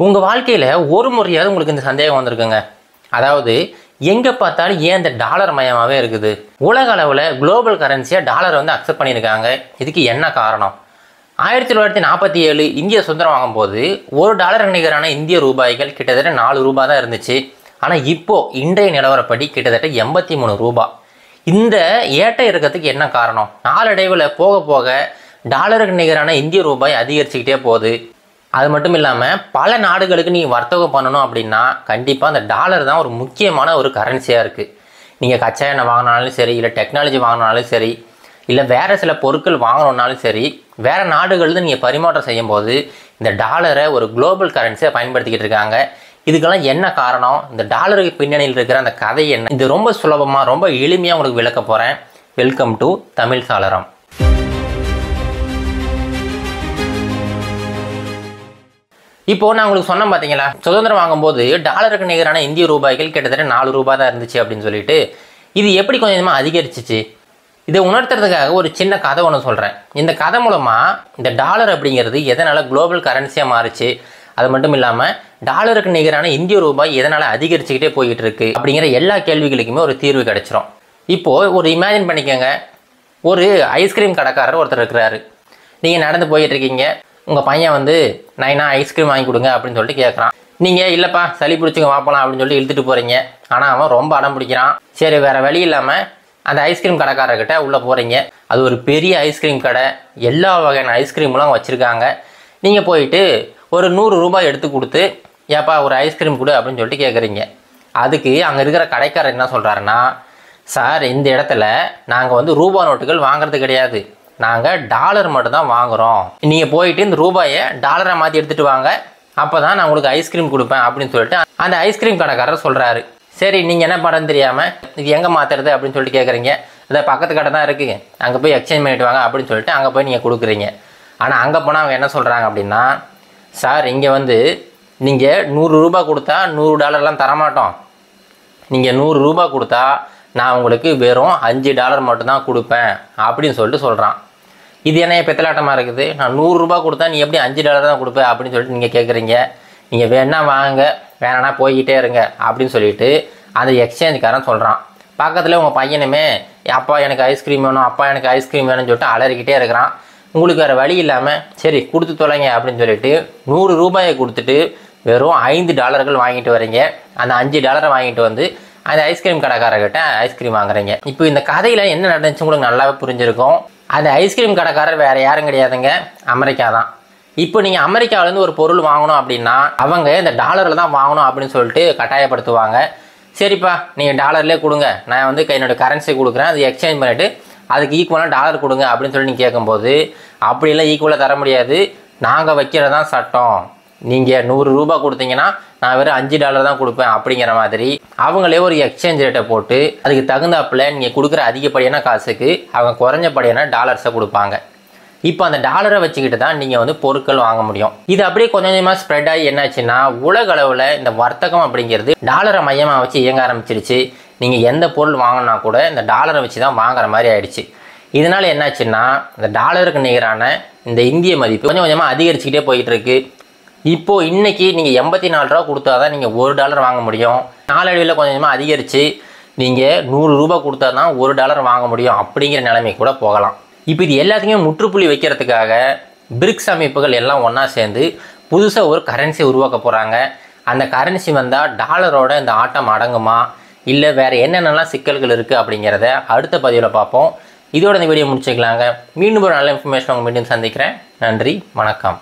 உங்கள் வாழ்க்கையில் ஒரு முறையாவது உங்களுக்கு இந்த சந்தேகம் வந்திருக்குங்க. அதாவது எங்கே பார்த்தாலும் ஏன் இந்த டாலர் மயமாகவே இருக்குது? உலக அளவில் குளோபல் கரன்சியாக டாலர் வந்து அக்செப்ட் பண்ணியிருக்காங்க. இதுக்கு என்ன காரணம்? 1947 இந்திய சுதந்திரம் வாங்கும்போது $1 நிகரான இந்திய ரூபாய்கள் கிட்டத்தட்ட 4 ரூபாய் தான் இருந்துச்சு. ஆனால் இப்போது இன்றைய நிலவரப்படி கிட்டத்தட்ட 83 ரூபாய். இந்த ஏற்ற இறக்கத்துக்கு என்ன காரணம்? நாளடைவில் போக போக டாலருக்கு நிகரான இந்திய ரூபாய் அதிகரிச்சுக்கிட்டே போகுது. அது மட்டும் இல்லாமல் பல நாடுகளுக்கு நீங்கள் வர்த்தகம் பண்ணணும் அப்படின்னா கண்டிப்பாக அந்த டாலர் தான் ஒரு முக்கியமான ஒரு கரன்சியாக இருக்குது. நீங்கள் கச்சா எண்ணெய் வாங்கினாலும் சரி, இல்லை டெக்னாலஜி வாங்கினாலும் சரி, இல்லை வேறு சில பொருட்கள் வாங்கணுன்னாலும் சரி, வேறு நாடுகளில் நீங்கள் பரிமாற்றம் செய்யும்போது இந்த டாலரை ஒரு குளோபல் கரன்சியாக பயன்படுத்திக்கிட்டு இருக்காங்க. இதுக்கெல்லாம் என்ன காரணம்? இந்த டாலருக்கு பின்னணியில் இருக்கிற அந்த கதை என்ன? இது ரொம்ப சுலபமாக ரொம்ப எளிமையாக உங்களுக்கு விளக்க போகிறேன். வெல்கம் டு தமிழ் சாளரம். இப்போது நான் உங்களுக்கு சொன்னேன் பார்த்தீங்களா, சுதந்திரம் வாங்கும்போது டாலருக்கு நிகரான இந்திய ரூபாய்கள் கிட்டத்தட்ட 4 ரூபாய் தான் இருந்துச்சு அப்படின்னு சொல்லிட்டு. இது எப்படி கொஞ்சமாக அதிகரிச்சிச்சு? இதை உணர்த்துறதுக்காக ஒரு சின்ன கதை ஒன்று சொல்கிறேன். இந்த கதை மூலமாக இந்த டாலர் அப்படிங்கிறது எதனால் குளோபல் கரன்சியாக மாறிச்சு, அது மட்டும் இல்லாமல் டாலருக்கு நிகரான இந்திய ரூபாய் எதனால் அதிகரிச்சுக்கிட்டே போய்கிட்டு இருக்கு அப்படிங்கிற எல்லா கேள்விகளுக்குமே ஒரு தீர்வு கிடச்சிரும். இப்போது ஒரு இமேஜின் பண்ணிக்கோங்க, ஒரு ஐஸ்கிரீம் கடைக்காரர் ஒருத்தர் இருக்கிறாரு. நீங்கள் நடந்து போயிட்டுருக்கீங்க. உங்கள் பையன் வந்து நைனா ஐஸ்கிரீம் வாங்கி கொடுங்க அப்படின்னு சொல்லிட்டு கேட்குறான். நீங்கள் இல்லைப்பா சளி பிடிச்சிங்க வாப்பலாம் அப்படின்னு சொல்லிட்டு இழுத்துட்டு போகிறீங்க. ஆனால் அவன் ரொம்ப அடம் பிடிக்கிறான். சரி, வேறு வழி இல்லாமல் அந்த ஐஸ்கிரீம் கடைக்காரர்கிட்ட உள்ளே போகிறீங்க. அது ஒரு பெரிய ஐஸ்கிரீம் கடை, எல்லா வகையான ஐஸ்கிரீம்லாம் வச்சுருக்காங்க. நீங்கள் போயிட்டு ஒரு 100 ரூபாய் எடுத்து கொடுத்து ஏப்பா ஒரு ஐஸ்கிரீம் கொடு அப்படின்னு சொல்லிட்டு கேட்குறீங்க. அதுக்கு அங்கே இருக்கிற கடைக்காரர் என்ன சொல்கிறாருன்னா, சார் இந்த இடத்துல நாங்கள் வந்து ரூபா நோட்டுகள் வாங்குறது கிடையாது, நாங்கள் டாலர் மட்டும்தான் வாங்குகிறோம். நீங்கள் போயிட்டு இந்த ரூபாயை டாலரை மாற்றி எடுத்துகிட்டு வாங்க, அப்போ தான் நான் உங்களுக்கு ஐஸ்கிரீம் கொடுப்பேன் அப்படின்னு சொல்லிட்டு அந்த ஐஸ்கிரீம் கடைக்காரர் சொல்கிறாரு. சரி, நீங்கள் என்ன பண்ணுறது தெரியாமல் இது எங்கே மாற்றுறது அப்படின்னு சொல்லிட்டு கேட்குறீங்க. அதை பக்கத்து கடை தான் இருக்குது, அங்கே போய் எக்ஸ்சேஞ்ச் பண்ணிட்டு வாங்க அப்படின்னு சொல்லிட்டு அங்கே போய் நீங்கள் கொடுக்குறீங்க. ஆனால் அங்கே போனால் அவங்க என்ன சொல்கிறாங்க அப்படின்னா, சார் இங்கே வந்து நீங்கள் 100 ரூபாய் கொடுத்தா $100 தரமாட்டோம், நீங்கள் 100 ரூபாய் கொடுத்தா நான் உங்களுக்கு வெறும் $5 மட்டும்தான் கொடுப்பேன் அப்படின்னு சொல்லிட்டு சொல்கிறான். இது என்ன பெத்தலாட்டமாக இருக்குது? நான் 100 ரூபாய் கொடுத்தா நீ எப்படி $5 தான் கொடுப்பேன் அப்படின்னு சொல்லிட்டு நீங்கள் கேட்குறீங்க. நீங்கள் வேணா வாங்க, வேணான்னா போய்கிட்டே இருங்க அப்படின்னு சொல்லிட்டு அந்த எக்ஸ்சேஞ்சுக்காரன் சொல்கிறான். பக்கத்தில் உங்கள் பையனுமே அப்பா எனக்கு ஐஸ்கிரீம் வேணும், அப்பா எனக்கு ஐஸ்கிரீம் வேணும்னு சொல்லிட்டு அலறிக்கிட்டே இருக்கிறான். உங்களுக்கு வேறு வழி இல்லாமல் சரி கொடுத்து தொலைங்க அப்படின்னு சொல்லிட்டு 100 ரூபாயை கொடுத்துட்டு வெறும் $5 வாங்கிட்டு வரீங்க. அந்த $5 வாங்கிட்டு வந்து அந்த ஐஸ்கிரீம் கடைக்காரர்கிட்ட ஐஸ்கிரீம் வாங்குறீங்க. இப்போ இந்த கதையில் என்ன நடந்துச்சு உங்களுக்கு நல்லாவே புரிஞ்சிருக்கும். அந்த ஐஸ்கிரீம் கடைக்காரர் வேறு யாரும் கிடையாதுங்க, அமெரிக்கா தான். இப்போ நீங்கள் அமெரிக்காவிலேருந்து ஒரு பொருள் வாங்கணும் அப்படின்னா அவங்க இந்த டாலரில் தான் வாங்கணும் அப்படின்னு சொல்லிட்டு கட்டாயப்படுத்துவாங்க. சரிப்பா நீங்கள் டாலர்லேயே கொடுங்க, நான் வந்து என்னோடய கரன்சி கொடுக்குறேன், அது எக்ஸ்சேஞ்ச் பண்ணிவிட்டு அதுக்கு ஈக்குவலாக டாலர் கொடுங்க அப்படின்னு சொல்லி நீங்கள் கேட்கும்போது அப்படிலாம் ஈக்குவலாக தர முடியாது, நாங்கள் வைக்கிறது தான் சட்டம், நீங்கள் 100 ரூபாய் கொடுத்தீங்கன்னா நான் வெறும் $5 தான் கொடுப்பேன் அப்படிங்கிற மாதிரி அவங்களே ஒரு எக்ஸ்சேஞ்ச் ரேட்டை போட்டு அதுக்கு தகுந்தாப்பில் நீங்கள் கொடுக்குற அதிகப்படியான காசுக்கு அவங்க குறைஞ்சபடியான டாலர்ஸை கொடுப்பாங்க. இப்போ அந்த டாலரை வச்சுக்கிட்டு தான் நீங்கள் வந்து பொருட்கள் வாங்க முடியும். இது அப்படியே கொஞ்சம் கொஞ்சமாக ஸ்ப்ரெட் ஆகி என்னாச்சுன்னா உலக அளவில் இந்த வர்த்தகம் அப்படிங்கிறது டாலரை மையமாக வச்சு இயங்க ஆரம்பிச்சிருச்சு. நீங்கள் எந்த பொருள் வாங்கினா கூட இந்த டாலரை வச்சு தான் வாங்குற மாதிரி ஆயிடுச்சு. இதனால் என்னாச்சுன்னா இந்த டாலருக்கு நிகரான இந்த இந்திய மதிப்பு கொஞ்சம் கொஞ்சமாக அதிகரிச்சுக்கிட்டே போயிட்டுருக்கு. இப்போது இன்றைக்கி நீங்கள் 84 ரூபா கொடுத்தா தான் நீங்கள் $1 வாங்க முடியும். நாளடைவில் கொஞ்சம் கொஞ்சமாக அதிகரித்து நீங்கள் 100 ரூபாய் கொடுத்தா தான் $1 வாங்க முடியும் அப்படிங்கிற நிலைமை கூட போகலாம். இப்போ இது எல்லாத்தையுமே முற்றுப்புள்ளி வைக்கிறதுக்காக பிரிக்ஸ் அமைப்புகள் எல்லாம் ஒன்றா சேர்ந்து புதுசாக ஒரு கரன்சி உருவாக்க போகிறாங்க. அந்த கரன்சி வந்தால் டாலரோட இந்த ஆட்டம் அடங்குமா, இல்லை வேறு என்னென்னலாம் சிக்கல்கள் இருக்குது அப்படிங்கிறத அடுத்த பதிவில் பார்ப்போம். இதோட இந்த வீடியோ முடிச்சுக்கலாங்க. மீண்டும் ஒரு நல்ல இன்ஃபர்மேஷன் உங்கள் மீண்டும் சந்திக்கிறேன். நன்றி, வணக்கம்.